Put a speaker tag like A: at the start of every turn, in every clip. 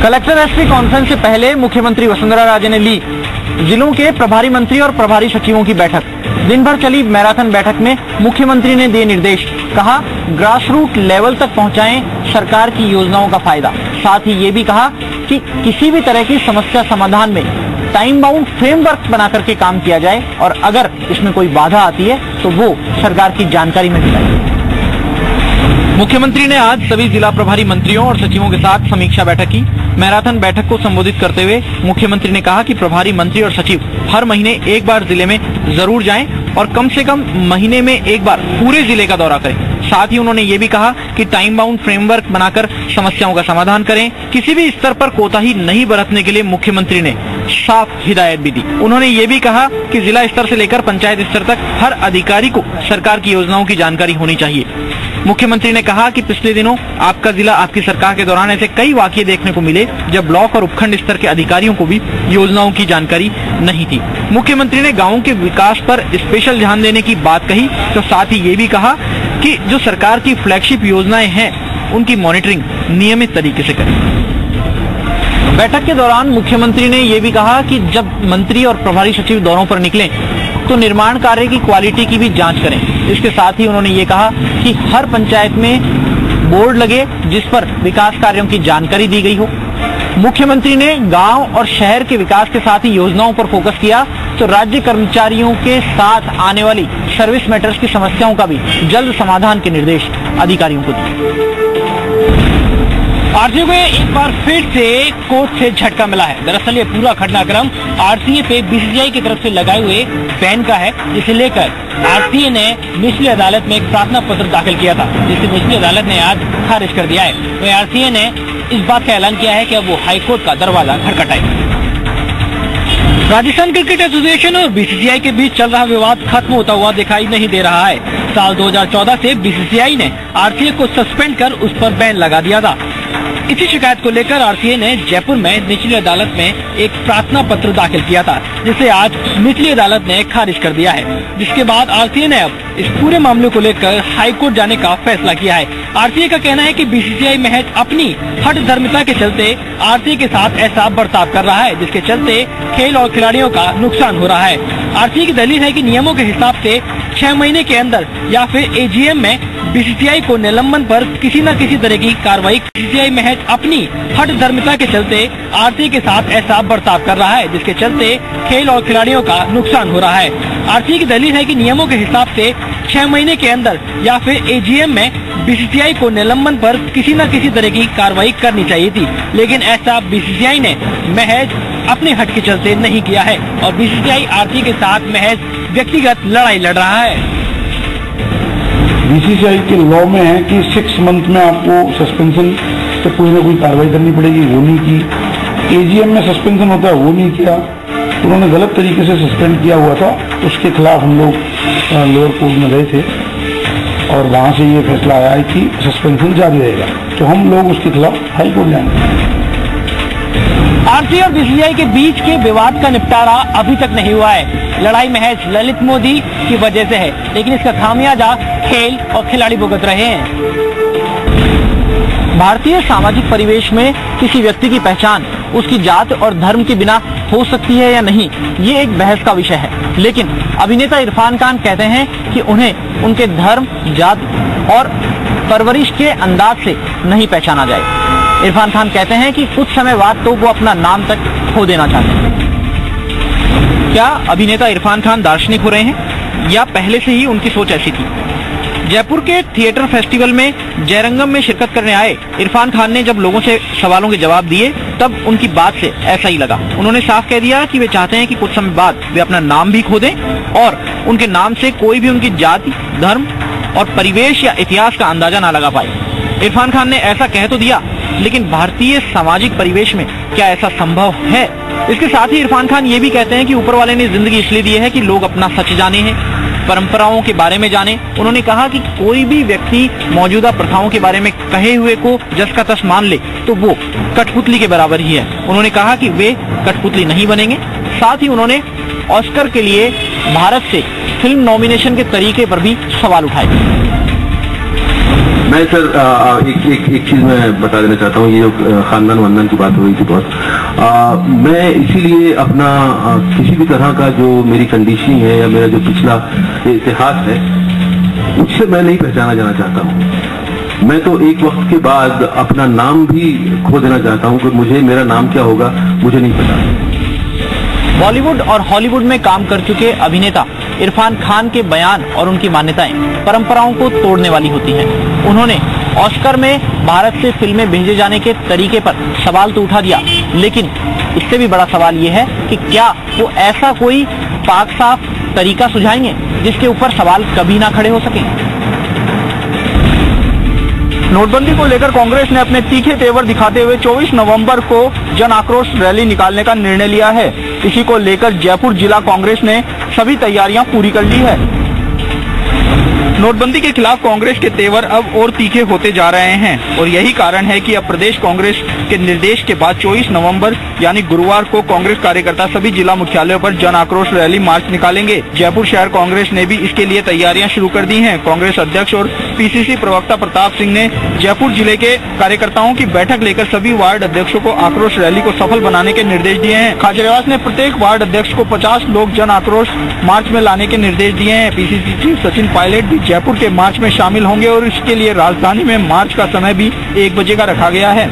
A: Collector SP conference से पहले मुख्यमंत्री वसुंधरा राजे ने ली जिलों के प्रभारी मंत्री और प्रभारी सचिवों की बैठक। दिन भर चली मैराथन बैठक में मुख्यमंत्री ने दिए निर्देश। कहा, ग्रास रूट लेवल तक पहुंचाएं सरकार की योजनाओं का फायदा। साथ ही ये भी कहा कि किसी भी तरह की समस्या समाधान में टाइम बाउंड फ्रेमवर्क बना करके काम किया जाए और अगर इसमें कोई बाधा आती है तो वो सरकार की जानकारी में दिलाए। मुख्यमंत्री ने आज सभी जिला प्रभारी मंत्रियों और सचिवों के साथ समीक्षा बैठक की। मैराथन बैठक को संबोधित करते हुए मुख्यमंत्री ने कहा कि प्रभारी मंत्री और सचिव हर महीने एक बार जिले में जरूर जाएं और कम से कम महीने में एक बार पूरे जिले का दौरा करें। साथ ही उन्होंने ये भी कहा कि टाइम बाउंड फ्रेमवर्क बनाकर समस्याओं का समाधान करें। किसी भी स्तर पर कोताही नहीं बरतने के लिए मुख्यमंत्री ने साफ हिदायत भी दी। उन्होंने ये भी कहा कि जिला स्तर से लेकर पंचायत स्तर तक हर अधिकारी को सरकार की योजनाओं की जानकारी होनी चाहिए। मुख्यमंत्री ने कहा कि पिछले दिनों आपका जिला आपकी सरकार के दौरान ऐसे कई वाकये देखने को मिले जब ब्लॉक और उपखंड स्तर के अधिकारियों को भी योजनाओं की जानकारी नहीं थी। मुख्यमंत्री ने गांवों के विकास पर स्पेशल ध्यान देने की बात कही, तो साथ ही ये भी कहा कि जो सरकार की फ्लैगशिप योजनाएं हैं उनकी मॉनिटरिंग नियमित तरीके से करें। बैठक के दौरान मुख्यमंत्री ने ये भी कहा कि जब मंत्री और प्रभारी सचिव दौरों पर निकलें तो निर्माण कार्य की क्वालिटी की भी जांच करें। इसके साथ ही उन्होंने ये कहा कि हर पंचायत में बोर्ड लगे जिस पर विकास कार्यों की जानकारी दी गई हो। मुख्यमंत्री ने गांव और शहर के विकास के साथ ही योजनाओं पर फोकस किया तो राज्य कर्मचारियों के साथ आने वाली सर्विस मैटर्स की समस्याओं का भी जल्द समाधान के निर्देश अधिकारियों को दिए।
B: आरसीए को एक बार फिर से कोर्ट से झटका मिला है। दरअसल ये पूरा घटनाक्रम आरसीए पे बीसीसीआई की तरफ से लगाए हुए बैन का है, जिसे लेकर आरसीए ने निचली अदालत में एक प्रार्थना पत्र दाखिल किया था, जिसे निचली अदालत ने आज खारिज कर दिया है। वहीं आरसीए ने इस बात का ऐलान किया है कि अब वो हाईकोर्ट का दरवाजा खटखटाएगा। राजस्थान क्रिकेट एसोसिएशन और बीसीसीआई के बीच चल रहा विवाद खत्म होता हुआ दिखाई नहीं दे रहा है। साल 2014 से बीसीसीआई ने आरसीए को सस्पेंड कर उस पर बैन लगा दिया था। इसी शिकायत को लेकर आरसीए ने जयपुर में निचली अदालत में एक प्रार्थना पत्र दाखिल किया था, जिसे आज निचली अदालत ने खारिज कर दिया है। जिसके बाद आरसीए ने अब इस पूरे मामले को लेकर हाईकोर्ट जाने का फैसला किया है। आरसीए का कहना है कि बीसीसीआई महज अपनी हठ धर्मिता के चलते आरसीए के साथ ऐसा बर्ताव कर रहा है, जिसके चलते खेल और खिलाड़ियों का नुकसान हो रहा है। आरसीए की दलील है कि नियमों के हिसाब से 6 महीने के अंदर या फिर एजीएम में बीसीसीआई को निलंबन पर किसी न किसी तरह की कार्रवाई। बीसीसीआई महज अपनी हठ धर्मिता के चलते आरसीए के साथ ऐसा बर्ताव कर रहा है, जिसके चलते खेल और खिलाड़ियों का नुकसान हो रहा है। आरसीए की दलील है कि नियमों के हिसाब से 6 महीने के अंदर या फिर एजीएम में बीसीसीआई को निलंबन पर किसी न किसी तरह की कार्रवाई करनी चाहिए थी, लेकिन ऐसा बीसीसीआई ने महज अपने हट के चलते नहीं किया है और बीसीसीआई आरसीए के साथ महज व्यक्तिगत लड़ाई लड़ रहा है।
C: बीसीसीआई के लॉ में है कि 6 मंथ में आपको सस्पेंशन से कोई ना कोई कार्रवाई करनी पड़ेगी, वो नहीं की। एजीएम में सस्पेंशन होता है, वो नहीं किया। उन्होंने गलत तरीके से सस्पेंड किया हुआ था, उसके खिलाफ हम लोग लोअर कोर्ट में गए थे और वहां से ये फैसला आया है कि सस्पेंशन जारी रहेगा, तो हम लोग उसके खिलाफ हाई कोर्ट जाएंगे।
B: आरसीए और बीसीसीआई के बीच के विवाद का निपटारा अभी तक नहीं हुआ है। लड़ाई महज ललित मोदी की वजह से है, लेकिन इसका खामियाजा खेल और खिलाड़ी भुगत रहे हैं।
A: भारतीय सामाजिक परिवेश में किसी व्यक्ति की पहचान उसकी जात और धर्म के बिना हो सकती है या नहीं, ये एक बहस का विषय है। लेकिन अभिनेता इरफान खान कहते हैं कि उन्हें उनके धर्म, जात और परवरिश के अंदाज से नहीं पहचाना जाए। इरफान खान कहते हैं कि कुछ समय बाद तो वो अपना नाम तक खो देना चाहते हैं। क्या अभिनेता इरफान खान दार्शनिक हो रहे हैं या पहले से ही उनकी सोच ऐसी थी? जयपुर के थिएटर फेस्टिवल में जयरंगम में शिरकत करने आए इरफान खान ने जब लोगों से सवालों के जवाब दिए तब उनकी बात से ऐसा ही लगा। उन्होंने साफ कह दिया कि वे चाहते हैं कि कुछ समय बाद वे अपना नाम भी खो दें और उनके नाम से कोई भी उनकी जाति, धर्म और परिवेश या इतिहास का अंदाजा ना लगा पाए। इरफान खान ने ऐसा कह तो दिया, लेकिन भारतीय सामाजिक परिवेश में क्या ऐसा संभव है? इसके साथ ही इरफान खान ये भी कहते हैं कि ऊपर वाले ने जिंदगी इसलिए दी है कि लोग अपना सच जाने हैं, परंपराओं के बारे में जाने। उन्होंने कहा कि कोई भी व्यक्ति मौजूदा प्रथाओं के बारे में कहे हुए को जस का तस मान ले तो वो कठपुतली के बराबर ही है। उन्होंने कहा कि वे कठपुतली नहीं बनेंगे। साथ ही उन्होंने ऑस्कर के लिए भारत से फिल्म नॉमिनेशन के तरीके पर भी सवाल उठाए।
D: मैं सर एक चीज मैं बता देना चाहता हूँ, ये जो खानदान वंदन की बात हो रही थी बहुत, मैं इसीलिए अपना किसी भी तरह का जो मेरी कंडीशनिंग है या मेरा जो पिछला इतिहास है उससे मैं नहीं पहचाना जाना चाहता हूँ। मैं तो एक वक्त के बाद अपना नाम भी खो देना चाहता हूँ कि मुझे मेरा नाम क्या होगा मुझे नहीं पता।
A: बॉलीवुड और हॉलीवुड में काम कर चुके अभिनेता इरफान खान के बयान और उनकी मान्यताएं परंपराओं को तोड़ने वाली होती हैं। उन्होंने ऑस्कर में भारत से फिल्में भेजे जाने के तरीके पर सवाल तो उठा दिया, लेकिन इससे भी बड़ा सवाल ये है कि क्या वो ऐसा कोई पाक साफ तरीका सुझाएंगे जिसके ऊपर सवाल कभी ना खड़े हो सके। नोटबंदी को लेकर कांग्रेस ने अपने तीखे तेवर दिखाते हुए 24 नवंबर को जन आक्रोश रैली निकालने का निर्णय लिया है। इसी को लेकर जयपुर जिला कांग्रेस ने सभी तैयारियां पूरी कर ली है। नोटबंदी के खिलाफ कांग्रेस के तेवर अब और तीखे होते जा रहे हैं और यही कारण है कि अब प्रदेश कांग्रेस के निर्देश के बाद 24 नवंबर यानी गुरुवार को कांग्रेस कार्यकर्ता सभी जिला मुख्यालयों पर जन आक्रोश रैली मार्च निकालेंगे। जयपुर शहर कांग्रेस ने भी इसके लिए तैयारियां शुरू कर दी हैं। कांग्रेस अध्यक्ष और पीसीसी प्रवक्ता प्रताप सिंह ने जयपुर जिले के कार्यकर्ताओं की बैठक लेकर सभी वार्ड अध्यक्षों को आक्रोश रैली को सफल बनाने के निर्देश दिए हैं। खाजरेवास ने प्रत्येक वार्ड अध्यक्ष को 50 लोग जन आक्रोश मार्च में लाने के निर्देश दिए हैं। पीसीसी चीफ सचिन पायलट भी जयपुर के मार्च में शामिल होंगे और इसके लिए राजधानी में मार्च का समय भी 1 बजे का रखा गया है।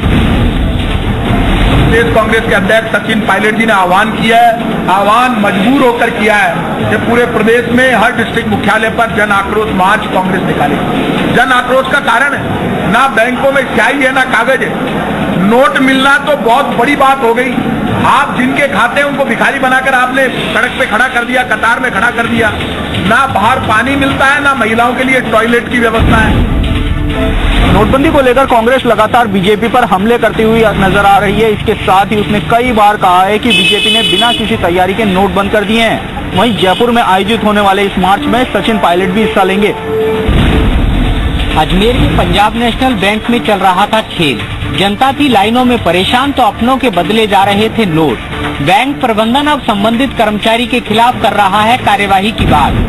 E: प्रदेश कांग्रेस के अध्यक्ष सचिन पायलट जी ने आह्वान किया है, आह्वान मजबूर होकर किया है कि पूरे प्रदेश में हर डिस्ट्रिक्ट मुख्यालय पर जन आक्रोश मार्च कांग्रेस निकालेगी। जन आक्रोश का कारण है ना बैंकों में स्याही है ना कागज है। नोट मिलना तो बहुत बड़ी बात हो गई। आप जिनके खाते हैं उनको भिखारी बनाकर आपने सड़क पे खड़ा कर दिया, कतार में खड़ा कर दिया। ना बाहर पानी मिलता है ना महिलाओं के लिए टॉयलेट की व्यवस्था है।
A: नोटबंदी को लेकर कांग्रेस लगातार बीजेपी पर हमले करती हुई नजर आ रही है। इसके साथ ही उसने कई बार कहा है कि बीजेपी ने बिना किसी तैयारी के नोट बंद कर दिए हैं। वहीं जयपुर में आयोजित होने वाले इस मार्च में सचिन पायलट भी हिस्सा लेंगे।
B: अजमेर के पंजाब नेशनल बैंक में चल रहा था खेल। जनता थी लाइनों में परेशान तो अपनों के बदले जा रहे थे नोट। बैंक प्रबंधन अब संबंधित कर्मचारी के खिलाफ कर रहा है कार्यवाही की बात।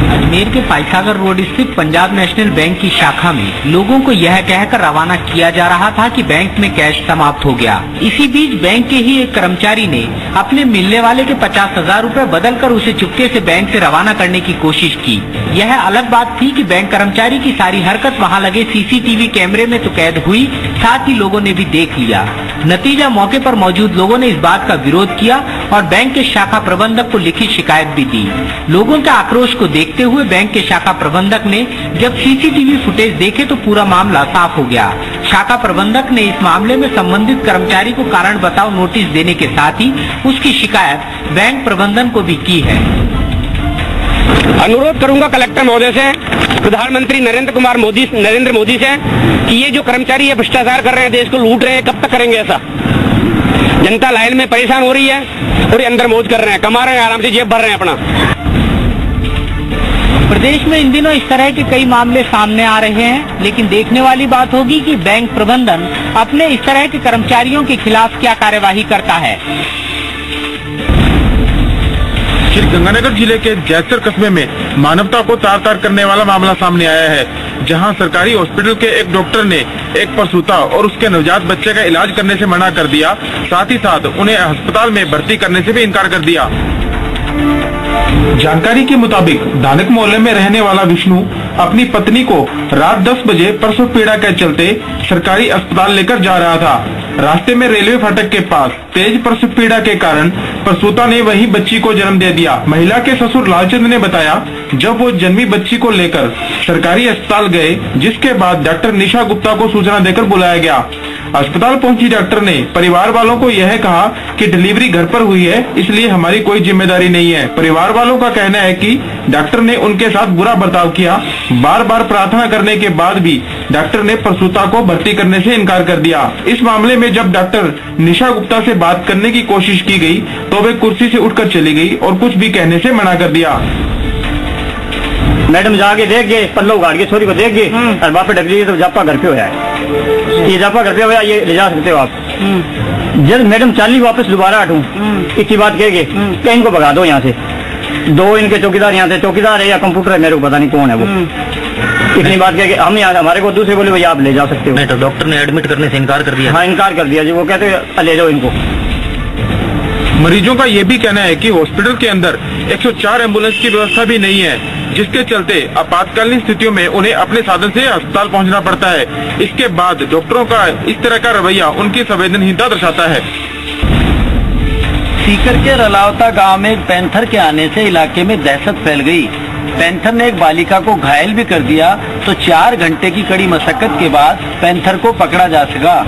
B: अजमेर के पाइसागर रोड स्थित पंजाब नेशनल बैंक की शाखा में लोगों को यह कहकर रवाना किया जा रहा था कि बैंक में कैश समाप्त हो गया। इसी बीच बैंक के ही एक कर्मचारी ने अपने मिलने वाले के 50,000 रुपए बदलकर उसे चुपके से बैंक से रवाना करने की कोशिश की। यह अलग बात थी कि बैंक कर्मचारी की सारी हरकत वहां लगे सीसीटीवी कैमरे में तो कैद हुई, साथ ही लोगों ने भी देख लिया। नतीजा मौके पर मौजूद लोगों ने इस बात का विरोध किया और बैंक के शाखा प्रबंधक को लिखित शिकायत भी दी। लोगों के आक्रोश को देखते हुए बैंक के शाखा प्रबंधक ने जब सीसीटीवी फुटेज देखे तो पूरा मामला साफ हो गया। शाखा प्रबंधक ने इस मामले में संबंधित कर्मचारी को कारण बताओ नोटिस देने के साथ ही उसकी शिकायत बैंक प्रबंधन को भी की है।
F: अनुरोध करूंगा कलेक्टर महोदय से, प्रधानमंत्री नरेंद्र मोदी से कि ये जो कर्मचारी है भ्रष्टाचार कर रहे हैं, देश को लूट रहे हैं, कब तक करेंगे ऐसा। जनता लाइन में परेशान हो रही है और ये अंदर मौज कर रहे हैं, कमा रहे हैं, आराम से जेब भर रहे हैं अपना।
B: प्रदेश में इन दिनों इस तरह के कई मामले सामने आ रहे हैं, लेकिन देखने वाली बात होगी कि बैंक प्रबंधन अपने इस तरह के कर्मचारियों के खिलाफ क्या कार्यवाही करता है।
G: श्रीगंगानगर जिले के जैसर कस्बे में मानवता को तार तार करने वाला मामला सामने आया है, जहां सरकारी हॉस्पिटल के एक डॉक्टर ने एक प्रसूता और उसके नवजात बच्चे का इलाज करने से मना कर दिया, साथ ही साथ उन्हें अस्पताल में भर्ती करने से भी इनकार कर दिया। जानकारी के मुताबिक धानक मोहल्ले में रहने वाला विष्णु अपनी पत्नी को रात 10 बजे प्रसव पीड़ा के चलते सरकारी अस्पताल लेकर जा रहा था। रास्ते में रेलवे फाटक के पास तेज प्रसव पीड़ा के कारण प्रसूता ने वही बच्ची को जन्म दे दिया। महिला के ससुर लालचंद ने बताया, जब वो जन्मी बच्ची को लेकर सरकारी अस्पताल गए, जिसके बाद डॉक्टर निशा गुप्ता को सूचना देकर बुलाया गया। अस्पताल पहुंची डॉक्टर ने परिवार वालों को यह कहा कि डिलीवरी घर पर हुई है, इसलिए हमारी कोई जिम्मेदारी नहीं है। परिवार वालों का कहना है कि डॉक्टर ने उनके साथ बुरा बर्ताव किया। बार बार प्रार्थना करने के बाद भी डॉक्टर ने प्रसूता को भर्ती करने से इनकार कर दिया। इस मामले में जब डॉक्टर निशा गुप्ता से बात करने की कोशिश की गई तो वे कुर्सी से उठकर चली गई और कुछ भी कहने से मना कर दिया।
H: मैडम जाके देख गए, पल्लव गाड़ के छोरी को देख गए और वापस डक लीजिए तो जापा घर पे हो जाए। ये जापा घर पे हो जाए, ये ले जा सकते हो आप। जब मैडम चाली वापस दोबारा हटूं, इतनी बात कह गए कि इनको भगा दो यहाँ से। 2 इनके चौकीदार यहाँ से, चौकीदार है या कंप्यूटर है, मेरे को पता नहीं कौन है वो। इतनी बात कह के हमने हमारे को दूसरे बोले भैया आप ले जा सकते हो।
I: नहीं तो डॉक्टर ने एडमिट करने से इनकार कर दिया।
H: हाँ, इनकार कर दिया जी। वो कहते ले जाओ इनको।
G: मरीजों का ये भी कहना है कि हॉस्पिटल के अंदर 104 एम्बुलेंस की व्यवस्था भी नहीं है, जिसके चलते आपातकालीन स्थितियों में उन्हें अपने साधन से अस्पताल पहुंचना पड़ता है। इसके बाद डॉक्टरों का इस तरह का रवैया उनकी संवेदनहीनता दर्शाता है।
B: सीकर के रलावता गांव में एक पैंथर के आने से इलाके में दहशत फैल गई। पैंथर ने एक बालिका को घायल भी कर दिया, तो 4 घंटे की कड़ी मशक्कत के बाद पैंथर को पकड़ा जा सका।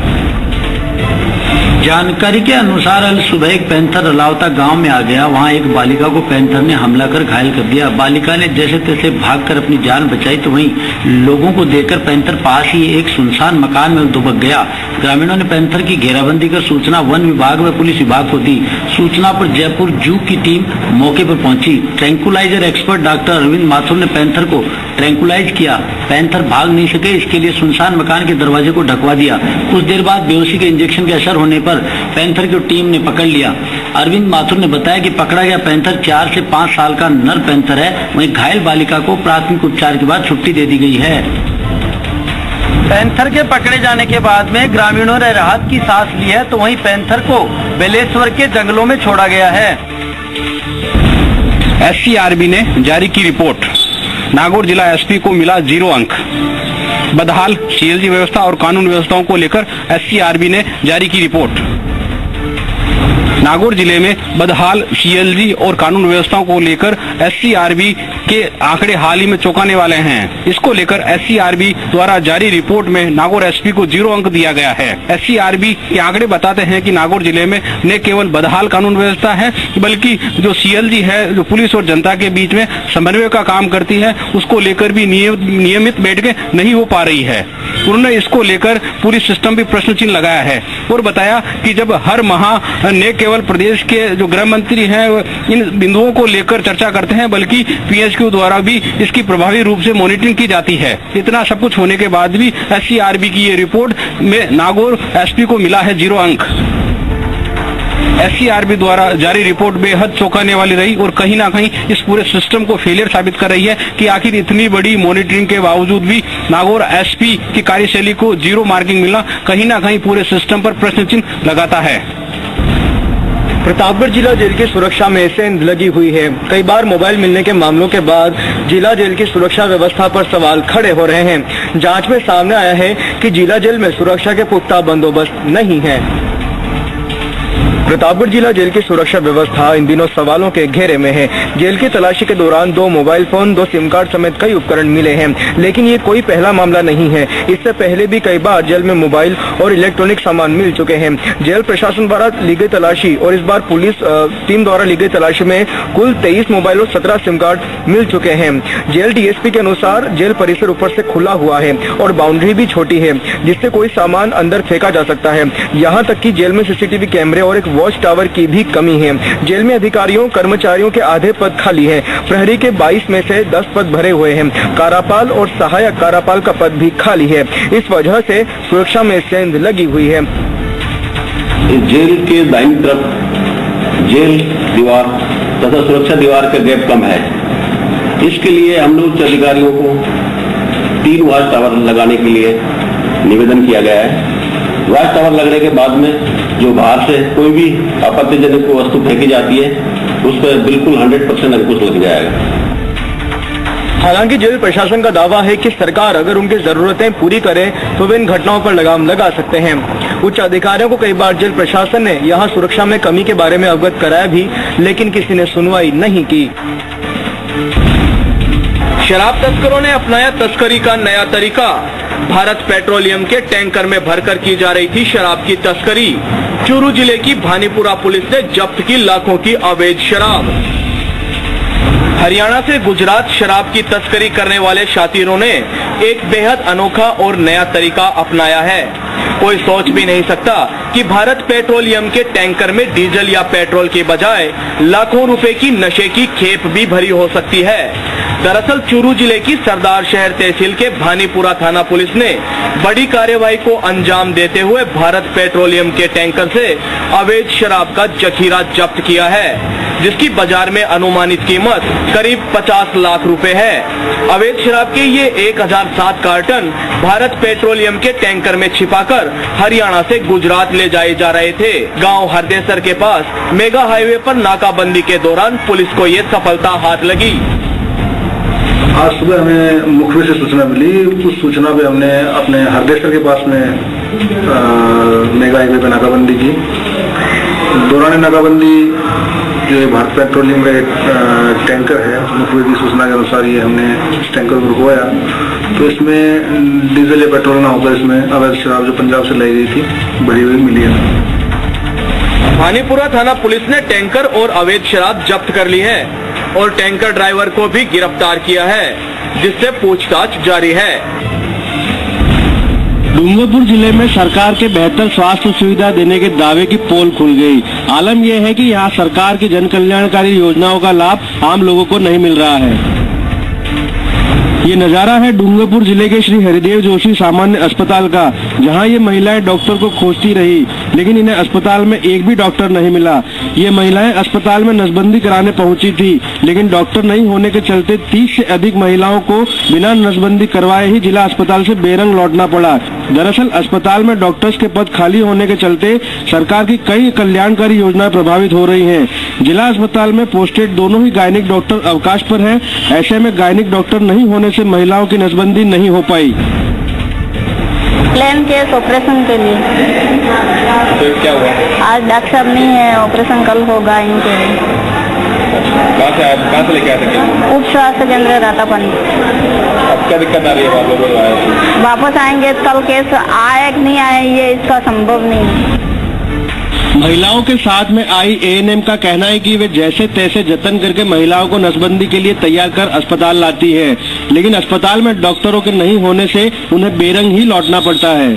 B: जानकारी के अनुसार अल सुबह एक पैंथर रलावता गांव में आ गया। वहां एक बालिका को पैंथर ने हमला कर घायल कर दिया। बालिका ने जैसे तैसे भागकर अपनी जान बचाई, तो वहीं लोगों को देखकर पैंथर पास ही एक सुनसान मकान में दुबक गया। ग्रामीणों ने पैंथर की घेराबंदी कर सूचना वन विभाग व पुलिस विभाग को दी। सूचना पर जयपुर जू की टीम मौके पर पहुंची। Tranquilizer expert doctor Arvind Mathur ने पैंथर को ट्रैंकुलाइज किया। पैंथर भाग नहीं सके, इसके लिए सुनसान मकान के दरवाजे को ढकवा दिया। कुछ देर बाद बेहोशी के इंजेक्शन के असर होने पर पैंथर की टीम ने पकड़ लिया। अरविंद माथुर ने बताया कि पकड़ा गया पैंथर 4 से 5 साल का नर पैंथर है। वहीं घायल बालिका को प्राथमिक उपचार के बाद छुट्टी दे दी गई है। पैंथर के पकड़े जाने के बाद में ग्रामीणों ने राहत की सांस ली है, तो वहीं पैंथर को बेलेश्वर के जंगलों में छोड़ा गया है।
F: SCRB ने जारी की रिपोर्ट। नागौर जिला SP को मिला 0 अंक। बदहाल CLG व्यवस्था और कानून व्यवस्थाओं को लेकर SCRB ने जारी की रिपोर्ट। नागौर जिले में बदहाल CLG और कानून व्यवस्थाओं को लेकर SCRB के आंकड़े हाल ही में चौंकाने वाले हैं। इसको लेकर SCRB द्वारा जारी रिपोर्ट में नागौर SP को 0 अंक दिया गया है। SCRB के आंकड़े बताते हैं कि नागौर जिले में न केवल बदहाल कानून व्यवस्था है, बल्कि जो CLG है, जो पुलिस और जनता के बीच में समन्वय का काम करती है, उसको लेकर भी नियमित बैठकें नहीं हो पा रही है। उन्होंने इसको लेकर पूरी सिस्टम भी प्रश्न चिन्ह लगाया है और बताया कि जब हर माह न केवल प्रदेश के जो गृह मंत्री हैं इन बिंदुओं को लेकर चर्चा करते हैं, बल्कि PHQ द्वारा भी इसकी प्रभावी रूप से मॉनिटरिंग की जाती है। इतना सब कुछ होने के बाद भी SCRB की ये रिपोर्ट में नागौर SP को मिला है 0 अंक। SCRB द्वारा जारी रिपोर्ट बेहद चौंकाने वाली रही और कहीं ना कहीं इस पूरे सिस्टम को फेलियर साबित कर रही है कि आखिर इतनी बड़ी मॉनिटरिंग के बावजूद भी नागौर SP की कार्यशैली को 0 मार्किंग मिलना कहीं ना कहीं पूरे सिस्टम पर प्रश्न चिन्ह लगाता है।
B: प्रतापगढ़ जिला जेल की सुरक्षा में सेंध लगी हुई है। कई बार मोबाइल मिलने के मामलों के बाद जिला जेल की सुरक्षा व्यवस्था पर सवाल खड़े हो रहे हैं। जांच में सामने आया है कि जिला जेल में सुरक्षा के पुख्ता बंदोबस्त नहीं है। प्रतापगढ़ जिला जेल की सुरक्षा व्यवस्था इन दिनों सवालों के घेरे में है। जेल की तलाशी के दौरान 2 मोबाइल फोन, 2 सिम कार्ड समेत कई उपकरण मिले हैं, लेकिन ये कोई पहला मामला नहीं है। इससे पहले भी कई बार जेल में मोबाइल और इलेक्ट्रॉनिक सामान मिल चुके हैं। जेल प्रशासन द्वारा ली गई तलाशी और इस बार पुलिस टीम द्वारा ली गई तलाशी में कुल 23 मोबाइल और 17 सिम कार्ड मिल चुके हैं। जेल DSP के अनुसार जेल परिसर ऊपर से खुला हुआ है और बाउंड्री भी छोटी है, जिससे कोई सामान अंदर फेंका जा सकता है। यहाँ तक कि जेल में CCTV कैमरे और एक वॉच टावर की भी कमी है। जेल में अधिकारियों कर्मचारियों के आधे पद खाली हैं। प्रहरी के 22 में से 10 पद भरे हुए हैं। कारापाल और सहायक कारापाल का पद भी खाली है। इस वजह से सुरक्षा में सेंध लगी हुई है।
J: जेल के दाईं तरफ जेल दीवार तथा सुरक्षा दीवार का गैप कम है। इसके लिए हमने उच्च अधिकारियों को 3 वॉच टावर लगाने के लिए निवेदन किया गया है। वॉच टावर लगने के बाद में जो बाहर से कोई भी आपत्तिजनक वस्तु फेंकी जाती है उस पर बिल्कुल 100% अंकुश लग जाएगा।
B: हालांकि जेल प्रशासन का दावा है कि सरकार अगर उनकी जरूरतें पूरी करे तो वे इन घटनाओं पर लगाम लगा सकते हैं। उच्च अधिकारियों को कई बार जेल प्रशासन ने यहां सुरक्षा में कमी के बारे में अवगत कराया भी, लेकिन किसी ने सुनवाई नहीं की। शराब तस्करों ने अपनाया तस्करी का नया तरीका। भारत पेट्रोलियम के टैंकर में भरकर की जा रही थी शराब की तस्करी। चूरू जिले की भानीपुरा पुलिस ने जब्त की लाखों की अवैध शराब। हरियाणा से गुजरात शराब की तस्करी करने वाले शातिरों ने एक बेहद अनोखा और नया तरीका अपनाया है।
K: कोई सोच भी नहीं सकता कि भारत पेट्रोलियम के टैंकर में डीजल या पेट्रोल के बजाय लाखों रुपए की नशे की खेप भी भरी हो सकती है। दरअसल चूरू जिले की सरदार शहर तहसील के भानीपुरा थाना पुलिस ने बड़ी कार्यवाही को अंजाम देते हुए भारत पेट्रोलियम के टैंकर से अवैध शराब का जखीरा जब्त किया है, जिसकी बाजार में अनुमानित कीमत करीब 50 लाख रुपए है। अवैध शराब के ये 1007 कार्टन भारत पेट्रोलियम के टैंकर में छिपाकर हरियाणा से गुजरात ले जाए जा रहे थे। गांव हरदेसर के पास मेगा हाईवे पर नाकाबंदी के दौरान पुलिस को ये सफलता हाथ लगी।
C: आज सुबह हमें मुखबिर से सूचना मिली। उस सूचना पे हमने अपने हरदेसर के पास में मेगा हाईवे पे नाकाबंदी की। दौरान नाकाबंदी जो भारत पेट्रोलियम का एक टैंकर है, मुखबिर की सूचना के अनुसार ये हमने इस टैंकर को रुकवाया, तो इसमें डीजल या पेट्रोल ना होकर इसमें अवैध शराब जो पंजाब से लाई गई थी भरी हुई मिली है।
K: भानीपुरा थाना पुलिस ने टैंकर और अवैध शराब जब्त कर ली है और टैंकर ड्राइवर को भी गिरफ्तार किया है, जिससे पूछताछ जारी है।
L: डूंगरपुर जिले में सरकार के बेहतर स्वास्थ्य सुविधा देने के दावे की पोल खुल गई। आलम यह है कि यहाँ सरकार की जन कल्याणकारी योजनाओं का लाभ आम लोगों को नहीं मिल रहा है। ये नजारा है डूंगरपुर जिले के श्री हरिदेव जोशी सामान्य अस्पताल का, जहां ये महिलाएं डॉक्टर को खोजती रही, लेकिन इन्हें अस्पताल में एक भी डॉक्टर नहीं मिला। ये महिलाएं अस्पताल में नसबंदी कराने पहुंची थी, लेकिन डॉक्टर नहीं होने के चलते 30 से अधिक महिलाओं को बिना नसबंदी करवाए ही जिला अस्पताल से बेरंग लौटना पड़ा। दरअसल अस्पताल में डॉक्टर्स के पद खाली होने के चलते सरकार की कई कल्याणकारी योजनाएं प्रभावित हो रही हैं। जिला अस्पताल में पोस्टेड दोनों ही गायनिक डॉक्टर अवकाश पर हैं। ऐसे में गायनिक डॉक्टर नहीं होने से महिलाओं की नसबंदी नहीं हो पाई।
M: प्लान केस ऑपरेशन के लिए
K: तो क्या हुआ?
M: आज डॉक्टर साहब नहीं है, ऑपरेशन कल होगा इनके लिए।
K: कहाँ से लेके आए थे?
M: उप स्वास्थ्य केंद्र रातापानी।
K: अब क्या दिक्कत आ रही है?
M: वापस आएंगे कल केस आए कि नहीं आए ये इसका संभव नहीं है।
L: महिलाओं के साथ में आई एएनएम का कहना है कि वे जैसे तैसे जतन करके महिलाओं को नसबंदी के लिए तैयार कर अस्पताल लाती है, लेकिन अस्पताल में डॉक्टरों के नहीं होने से उन्हें बेरंग ही लौटना पड़ता है।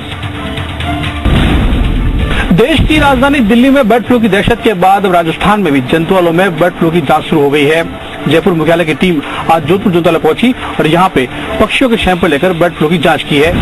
B: देश की राजधानी दिल्ली में बर्ड फ्लू की दहशत के बाद राजस्थान में भी जंतुआलों में बर्ड फ्लू की जांच शुरू हो गई है। जयपुर मुख्यालय की टीम आज जोधपुर जंतुआलय पहुंची और यहां पे पक्षियों के सैंपल लेकर बर्ड फ्लू की जांच की है।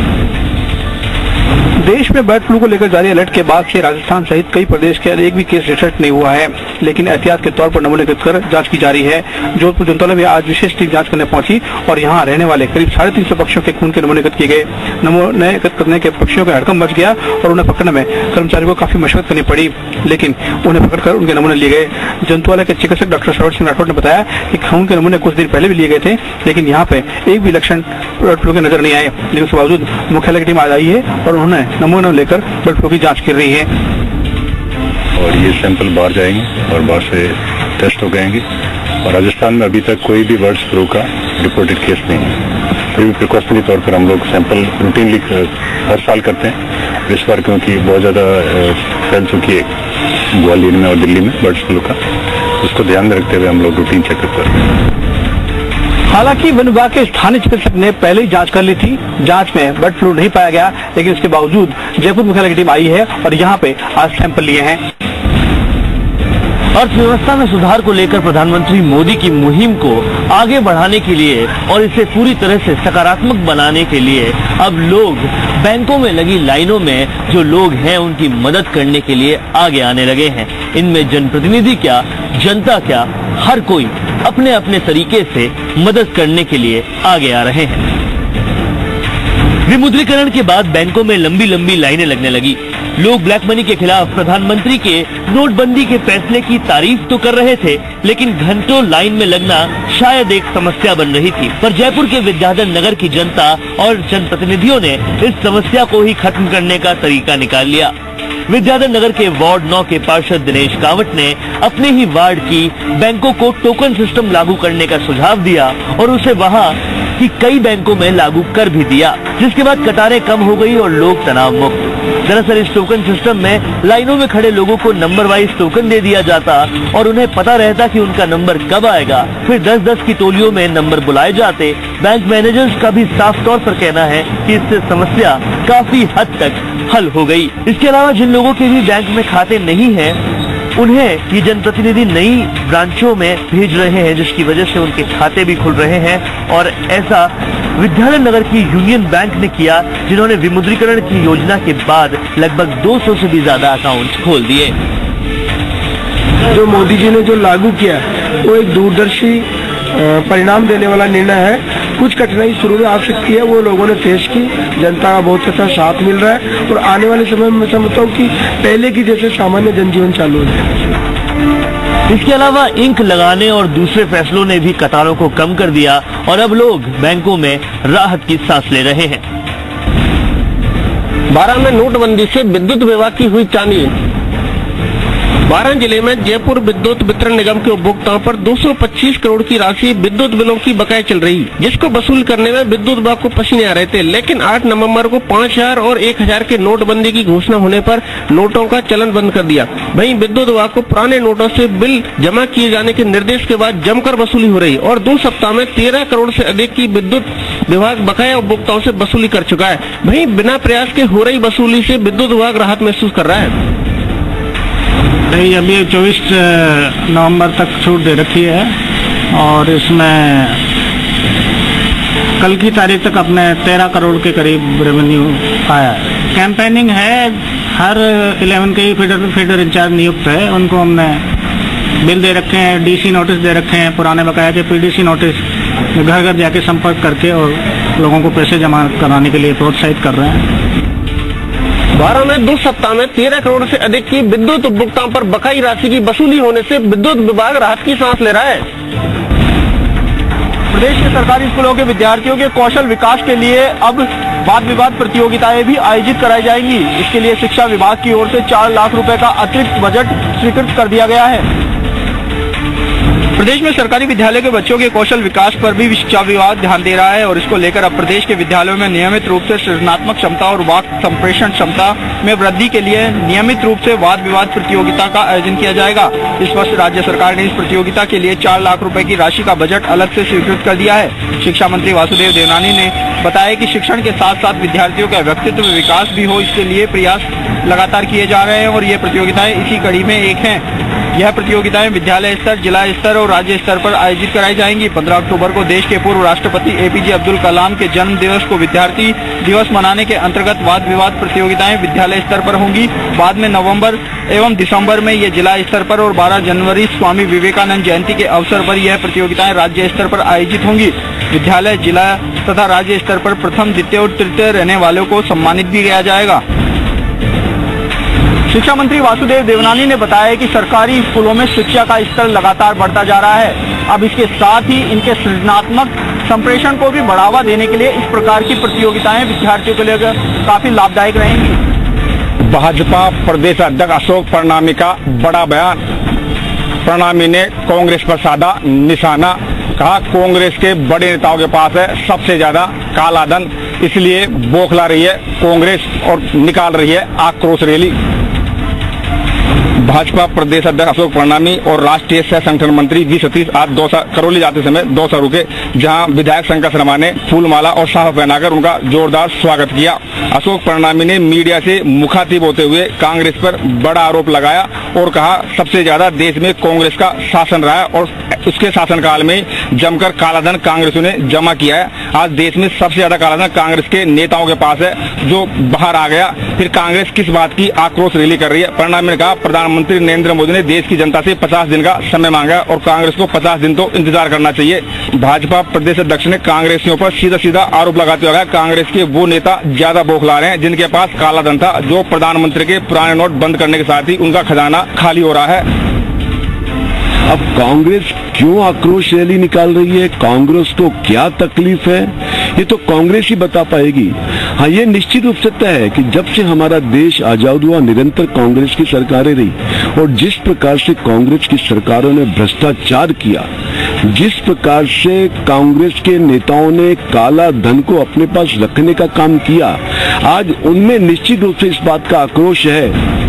B: देश में बर्ड फ्लू को लेकर जारी अलर्ट के बाद से राजस्थान सहित कई प्रदेश के एक भी केस रिपोर्ट नहीं हुआ है, लेकिन एहतियात के तौर पर नमूने एकत्र कर जांच की जा रही है। जोधपुर जंतुआलय में आज विशेष टीम जांच करने पहुंची और यहां रहने वाले करीब 350 पक्षियों के खून के नमूने एकत्र किए गए। नमूने एकत्र करने के पक्षियों का हड़कंप मच गया और उन्हें पकड़ने में कर्मचारियों को काफी मशक्कत करनी पड़ी, लेकिन उन्हें पकड़कर उनके नमूने लिए गए। जंतुआलय के चिकित्सक डॉक्टर सरोज सिंह राठौड़ ने बताया कि खून के नमूने कुछ दिन पहले भी लिए गए थे, लेकिन यहाँ पे एक भी लक्षण बर्ड फ्लू के नजर नहीं आए, लेकिन उसके बावजूद मुख्यालय की टीम आज आई है और उन्होंने नमूने लेकर बर्ड फ्लू की जांच कर रही है।
N: और ये सैंपल बाहर जाएंगे और बाहर से टेस्ट हो जाएंगे और राजस्थान में अभी तक कोई भी बर्ड फ्लू का रिपोर्टेड केस नहीं है। फिर भी प्रिकॉशनरी तौर पर हम लोग सैंपल रूटीनली हर साल करते हैं। इस बार क्योंकि बहुत ज्यादा फैल चुकी है ग्वालियर में और दिल्ली में बर्ड फ्लू का, उसको ध्यान में रखते हुए हम लोग रूटीन चेकअप करते हैं।
B: हालांकि वन विभाग के स्थानीय चिकित्सक ने पहले ही जांच कर ली थी, जांच में बर्ड फ्लू नहीं पाया गया, लेकिन इसके बावजूद जयपुर मुख्यालय की टीम आई है और यहाँ पे आज सैंपल लिए हैं।
O: अर्थव्यवस्था में सुधार को लेकर प्रधानमंत्री मोदी की मुहिम को आगे बढ़ाने के लिए और इसे पूरी तरह से सकारात्मक बनाने के लिए अब लोग बैंकों में लगी लाइनों में जो लोग हैं उनकी मदद करने के लिए आगे आने लगे हैं। इनमें जनप्रतिनिधि क्या, जनता क्या, हर कोई अपने अपने तरीके से मदद करने के लिए आगे आ रहे हैं। विमुद्रीकरण के बाद बैंकों में लंबी लंबी लाइनें लगने लगी। लोग ब्लैक मनी के खिलाफ प्रधानमंत्री के नोटबंदी के फैसले की तारीफ तो कर रहे थे, लेकिन घंटों लाइन में लगना शायद एक समस्या बन रही थी। पर जयपुर के विद्याधर नगर की जनता और जनप्रतिनिधियों ने इस समस्या को ही खत्म करने का तरीका निकाल लिया। विद्याधर नगर के वार्ड 9 के पार्षद दिनेश कावट ने अपने ही वार्ड की बैंकों को टोकन सिस्टम लागू करने का सुझाव दिया और उसे वहां की कई बैंकों में लागू कर भी दिया, जिसके बाद कतारें कम हो गई और लोग तनाव मुक्त। दरअसल इस टोकन सिस्टम में लाइनों में खड़े लोगों को नंबर वाइज टोकन दे दिया जाता और उन्हें पता रहता कि उनका नंबर कब आएगा। फिर 10-10 की टोलियों में नंबर बुलाए जाते। बैंक मैनेजर्स का भी साफ तौर पर कहना है कि इससे समस्या काफी हद तक हल हो गई। इसके अलावा जिन लोगों के भी बैंक में खाते नहीं हैं, उन्हें ये जनप्रतिनिधि नई ब्रांचों में भेज रहे हैं, जिसकी वजह से उनके खाते भी खुल रहे हैं। और ऐसा विद्यालय नगर की यूनियन बैंक ने किया, जिन्होंने विमुद्रीकरण की योजना के बाद लगभग 200 से भी ज्यादा अकाउंट खोल दिए।
P: जो मोदी जी ने जो लागू किया वो एक दूरदर्शी परिणाम देने वाला निर्णय है। कुछ कठिनाई शुरू में आ सकती है, वो लोगों ने फेस की, जनता का बहुत अच्छा साथ मिल रहा है और आने वाले समय में मैं समझता हूँ कि पहले की जैसे सामान्य जनजीवन चालू हो जाएगा।
O: इसके अलावा इंक लगाने और दूसरे फैसलों ने भी कतारों को कम कर दिया और अब लोग बैंकों में राहत की सांस ले रहे हैं।
Q: 12 में नोटबंदी से विद्युत विभाग की हुई चांदी। 12 जिले में जयपुर विद्युत वितरण निगम के उपभोक्ताओं पर 225 करोड़ की राशि विद्युत बिलों की बकाया चल रही, जिसको वसूल करने में विद्युत विभाग को पसीने आ रहे थे। लेकिन 8 नवंबर को 5000 और 1000 के नोटबंदी की घोषणा होने पर नोटों का चलन बंद कर दिया। वहीं विद्युत विभाग को पुराने नोटों से बिल जमा किए जाने के निर्देश के बाद जमकर वसूली हो रही और 2 सप्ताह में 13 करोड़ से अधिक की विद्युत विभाग बकाया उपभोक्ताओं से वसूली कर चुका है। वहीं बिना प्रयास के हो रही वसूली से विद्युत विभाग राहत महसूस कर रहा है।
R: नहीं, अभी 24 नवंबर तक छूट दे रखी है और इसमें कल की तारीख तक अपने 13 करोड़ के करीब रेवेन्यू आया है। कैंपेनिंग है, हर 11 के फीडर इंचार्ज नियुक्त है, उनको हमने बिल दे रखे हैं, डीसी नोटिस दे रखे हैं, पुराने बकाया के पीडीसी नोटिस, घर घर जाके संपर्क करके और लोगों को पैसे जमा कराने के लिए प्रोत्साहित कर रहे हैं।
Q: 12 में 2 सप्ताह में 13 करोड़ से अधिक की विद्युत उपभोक्ताओं पर बकाई राशि की वसूली होने से विद्युत विभाग राहत की सांस ले रहा है।
A: प्रदेश के सरकारी स्कूलों के विद्यार्थियों के कौशल विकास के लिए अब वाद विवाद प्रतियोगिताएं भी आयोजित कराई जाएंगी। इसके लिए शिक्षा विभाग की ओर से 4 लाख रुपए का अतिरिक्त बजट स्वीकृत कर दिया गया है। प्रदेश में सरकारी विद्यालय के बच्चों के कौशल विकास पर भी शिक्षा विभाग ध्यान दे रहा है और इसको लेकर अब प्रदेश के विद्यालयों में नियमित रूप से सृजनात्मक क्षमता और वाक संप्रेषण क्षमता में वृद्धि के लिए नियमित रूप से वाद विवाद प्रतियोगिता का आयोजन किया जाएगा। इस वर्ष राज्य सरकार ने इस प्रतियोगिता के लिए 4 लाख रुपए की राशि का बजट अलग से स्वीकृत कर दिया है। शिक्षा मंत्री वासुदेव देवनानी ने बताया कि शिक्षण के साथ साथ विद्यार्थियों का व्यक्तित्व विकास भी हो, इसके लिए प्रयास लगातार किए जा रहे हैं और ये प्रतियोगिताएं इसी कड़ी में एक हैं। यह प्रतियोगिताएं विद्यालय स्तर, जिला स्तर और राज्य स्तर पर आयोजित कराई जाएंगी। 15 अक्टूबर को देश के पूर्व राष्ट्रपति एपीजे अब्दुल कलाम के जन्म दिवस को विद्यार्थी दिवस मनाने के अंतर्गत वाद विवाद प्रतियोगिताएं विद्यालय स्तर पर होंगी। बाद में नवंबर एवं दिसंबर में ये जिला स्तर पर और 12 जनवरी स्वामी विवेकानंद जयंती के अवसर पर यह प्रतियोगिताएं राज्य स्तर पर आयोजित होंगी। विद्यालय, जिला तथा राज्य स्तर पर प्रथम, द्वितीय और तृतीय रहने वालों को सम्मानित भी किया जाएगा। शिक्षा मंत्री वासुदेव देवनानी ने बताया कि सरकारी स्कूलों में शिक्षा का स्तर लगातार बढ़ता जा रहा है। अब इसके साथ ही इनके सृजनात्मक संप्रेषण को भी बढ़ावा देने के लिए इस प्रकार की प्रतियोगिताएं विद्यार्थियों के लिए काफी लाभदायक रहेंगी।
S: भाजपा प्रदेश अध्यक्ष अशोक परनामी का बड़ा बयान। परनामी ने कांग्रेस पर साधा निशाना, कहा कांग्रेस के बड़े नेताओं के पास है सबसे ज्यादा काला धन, इसलिए बौखला रही है कांग्रेस और निकाल रही है आक्रोश रैली। भाजपा प्रदेश अध्यक्ष अशोक परनामी और राष्ट्रीय सह संगठन मंत्री वी सतीश आज दौसा करौली जाते समय दौसा रुके, जहां विधायक शंकर शर्मा ने फूलमाला और साफ पहनाकर उनका जोरदार स्वागत किया। अशोक परनामी ने मीडिया से मुखातिब होते हुए कांग्रेस पर बड़ा आरोप लगाया और कहा सबसे ज्यादा देश में कांग्रेस का शासन रहा है और उसके शासनकाल में जमकर कालाधन कांग्रेसियों ने जमा किया है। आज देश में सबसे ज्यादा कालाधन कांग्रेस के नेताओं के पास है, जो बाहर आ गया। फिर कांग्रेस किस बात की आक्रोश रैली कर रही है? परनामी ने कहा प्रधानमंत्री नरेंद्र मोदी ने देश की जनता से 50 दिन का समय मांगा और कांग्रेस को 50 दिन तो इंतजार करना चाहिए। भाजपा प्रदेश अध्यक्ष ने कांग्रेसियों पर सीधा सीधा आरोप लगाते हुए कहा कांग्रेस के वो नेता ज्यादा बौखला रहे हैं जिनके पास काला धन था, जो प्रधानमंत्री के पुराने नोट बंद करने के साथ ही उनका खजाना खाली हो रहा है।
T: अब कांग्रेस क्यों आक्रोश रैली निकाल रही है, कांग्रेस को क्या तकलीफ है, ये तो कांग्रेस ही बता पाएगी। हाँ, ये निश्चित रूप से तय है कि जब से हमारा देश आजाद हुआ निरंतर कांग्रेस की सरकारें रही और जिस प्रकार से कांग्रेस की सरकारों ने भ्रष्टाचार किया, जिस प्रकार से कांग्रेस के नेताओं ने काला धन को अपने पास रखने का काम किया, आज उनमें निश्चित रूप से इस बात का आक्रोश है।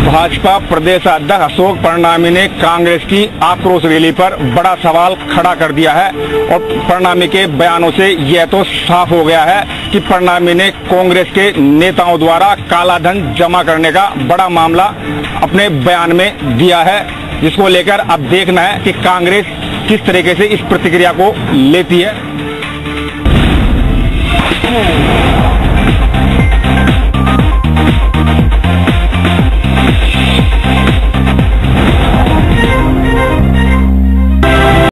S: भाजपा प्रदेश अध्यक्ष अशोक परनामी ने कांग्रेस की आक्रोश रैली पर बड़ा सवाल खड़ा कर दिया है और परनामी के बयानों से यह तो साफ हो गया है कि परनामी ने कांग्रेस के नेताओं द्वारा काला धन जमा करने का बड़ा मामला अपने बयान में दिया है, जिसको लेकर अब देखना है कि कांग्रेस किस तरीके से इस प्रतिक्रिया को लेती है।